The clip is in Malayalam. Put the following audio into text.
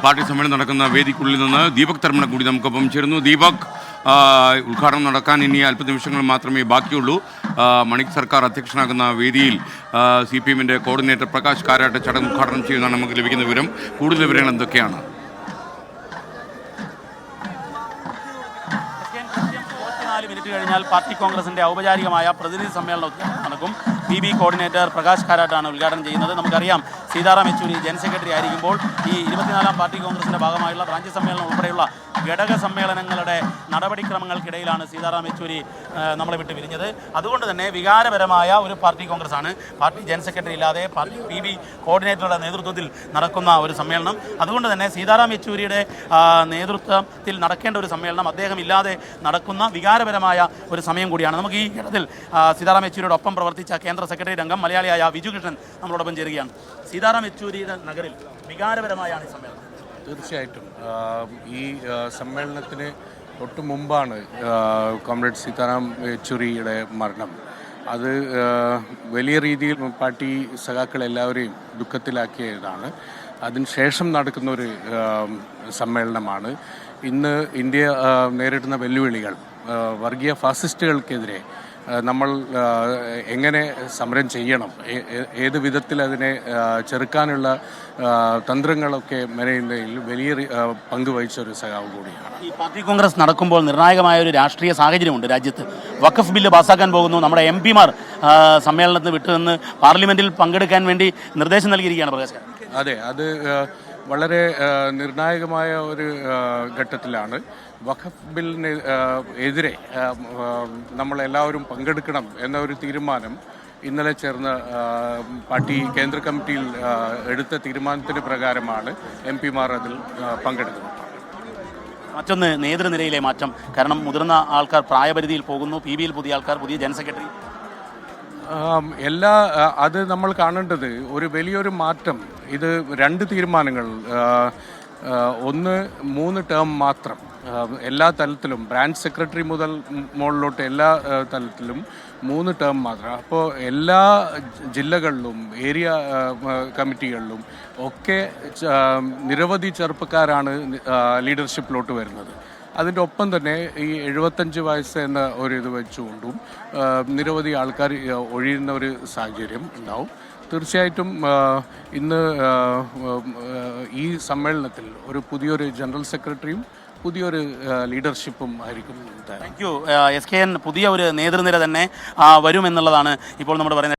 പാർട്ടി സമ്മേളനം നടക്കുന്ന വേദിക്കുള്ളിൽ നിന്ന് ദീപക് തർമ്മന കൂടി നമുക്കൊപ്പം ചേരുന്നു. ദീപക്, ഉദ്ഘാടനം നടക്കാൻ ഇനി അല്പനിമിഷങ്ങൾ മാത്രമേ ബാക്കിയുള്ളൂ. മണിക് സർക്കാർ അധ്യക്ഷനാകുന്ന വേദിയിൽ CPM-ന്റെ കോർഡിനേറ്റർ പ്രകാശ് കാരാട്ട് ചടങ്ങ് ഉദ്ഘാടനം ചെയ്യുന്നതാണ് നമുക്ക് ലഭിക്കുന്ന വിവരം. കൂടുതൽ വിവരങ്ങൾ എന്തൊക്കെയാണ്? മിനിറ്റ് കഴിഞ്ഞാൽ പാർട്ടി കോൺഗ്രസിന്റെ ഔപചാരികമായ പ്രതിനിധി സമ്മേളനം നടക്കും. PB കോർഡിനേറ്റർ പ്രകാശ് കാരാട്ടാണ് ഉദ്ഘാടനം ചെയ്യുന്നത്. നമുക്കറിയാം, സീതാറാം യെച്ചൂരി ജനറൽ സെക്രട്ടറി ആയിരിക്കുമ്പോൾ ഈ 24-ാം പാർട്ടി കോൺഗ്രസിന്റെ ഭാഗമായുള്ള ബ്രാഞ്ച് സമ്മേളനം ഉൾപ്പെടെയുള്ള ഘടക സമ്മേളനങ്ങളുടെ നടപടിക്രമങ്ങൾക്കിടയിലാണ് സീതാറാം യെച്ചൂരി നമ്മളെ വിട്ട് പിരിഞ്ഞത്. അതുകൊണ്ട് തന്നെ വികാരപരമായ ഒരു പാർട്ടി കോൺഗ്രസ് ആണ്. പാർട്ടി ജനറൽ സെക്രട്ടറി ഇല്ലാതെ പാർട്ടി PB കോർഡിനേറ്ററുടെ നേതൃത്വത്തിൽ നടക്കുന്ന ഒരു സമ്മേളനം. അതുകൊണ്ട് തന്നെ സീതാറാം യെച്ചൂരിയുടെ നേതൃത്വത്തിൽ നടക്കേണ്ട ഒരു സമ്മേളനം അദ്ദേഹം ഇല്ലാതെ നടക്കുന്ന വികാരപരമായ ഒരു സമയം കൂടിയാണ്. നമുക്ക് ഈ ഘട്ടത്തിൽ സീതാറാം യെച്ചൂരിയുടെ ഒപ്പം പ്രവർത്തിച്ച കേന്ദ്ര സെക്രട്ടറി അംഗം മലയാളിയായ വിജു കൃഷ്ണൻ നമ്മളോടൊപ്പം ചേരുകയാണ്. സീതാറാം യെച്ചൂരിയുടെ നഗരിൽ വികാരപരമായാണ് ഈ സമ്മേളനം. തീർച്ചയായിട്ടും ഈ സമ്മേളനത്തിന് തൊട്ട് മുമ്പാണ് കോമ്രേഡ് സീതാറാം യെച്ചൂരിയുടെ മരണം. അത് വലിയ രീതിയിൽ പാർട്ടി സഖാക്കളെല്ലാവരെയും ദുഃഖത്തിലാക്കിയതാണ്. അതിനുശേഷം നടക്കുന്നൊരു സമ്മേളനമാണ്. ഇന്ന് ഇന്ത്യ നേരിടുന്ന വെല്ലുവിളികൾ, വർഗീയ ഫാസിസ്റ്റുകൾക്കെതിരെ നമ്മൾ എങ്ങനെ സമരം ചെയ്യണം, ഏത് വിധത്തിൽ അതിനെ ചെറുക്കാനുള്ള തന്ത്രങ്ങളൊക്കെ മെനയുന്നതിൽ വലിയ പങ്ക് വഹിച്ച ഒരു സഖാവ് കൂടിയാണ്. ഈ പാർട്ടി കോൺഗ്രസ് നടക്കുമ്പോൾ നിർണായകമായ ഒരു രാഷ്ട്രീയ സാഹചര്യമുണ്ട് രാജ്യത്ത്. വഖഫ് ബില്ല് പാസ്സാക്കാൻ പോകുന്നു. നമ്മുടെ MP-മാർ സമ്മേളനത്തിന് വിട്ടുനിന്ന് പാർലമെന്റിൽ പങ്കെടുക്കാൻ വേണ്ടി നിർദ്ദേശം നൽകിയിരിക്കുകയാണ് പ്രകാശ്. അതെ, അത് വളരെ നിർണായകമായ ഒരു ഘട്ടത്തിലാണ്. വഖഫ് ബില്ലിന് എതിരെ നമ്മളെല്ലാവരും പങ്കെടുക്കണം എന്ന ഒരു തീരുമാനം ഇന്നലെ ചേർന്ന പാർട്ടി കേന്ദ്ര കമ്മിറ്റിയിൽ എടുത്ത തീരുമാനത്തിന് പ്രകാരമാണ് MP-മാർ അതിൽ പങ്കെടുക്കുന്നത്. മറ്റൊന്ന് നേതൃനിരയിലെ മാറ്റം. കാരണം മുതിർന്ന ആൾക്കാർ പ്രായപരിധിയിൽ പോകുന്നു. PB-യിൽ പുതിയ ആൾക്കാർ, പുതിയ ജനറൽ സെക്രട്ടറി, അത് നമ്മൾ കാണേണ്ടത് ഒരു വലിയൊരു മാറ്റം. ഇത് രണ്ട് തീരുമാനങ്ങൾ. ഒന്ന് 3 ടേം മാത്രം എല്ലാ തലത്തിലും, ബ്രാഞ്ച് സെക്രട്ടറി മുതൽ മുകളിലോട്ട് എല്ലാ തലത്തിലും 3 ടേം മാത്രം. അപ്പോൾ എല്ലാ ജില്ലകളിലും ഏരിയ കമ്മിറ്റികളിലും ഒക്കെ നിരവധി ചെറുപ്പക്കാരാണ് ലീഡർഷിപ്പിലോട്ട് വരുന്നത്. അതിൻ്റെ ഒപ്പം തന്നെ ഈ 75 വയസ്സ് എന്ന ഒരു ഇത് വെച്ചുകൊണ്ടും നിരവധി ആൾക്കാർ ഒഴിയുന്ന ഒരു സാഹചര്യം ഉണ്ടാവും. തീർച്ചയായിട്ടും ഇന്ന് ഈ സമ്മേളനത്തിൽ ഒരു പുതിയൊരു ജനറൽ സെക്രട്ടറിയും പുതിയൊരു ലീഡർഷിപ്പും ആയിരിക്കും. Thank you. SKN പുതിയ ഒരു നേതൃനിര തന്നെ വരുമെന്നുള്ളതാണ് ഇപ്പോൾ നമ്മൾ പറയുന്നത്.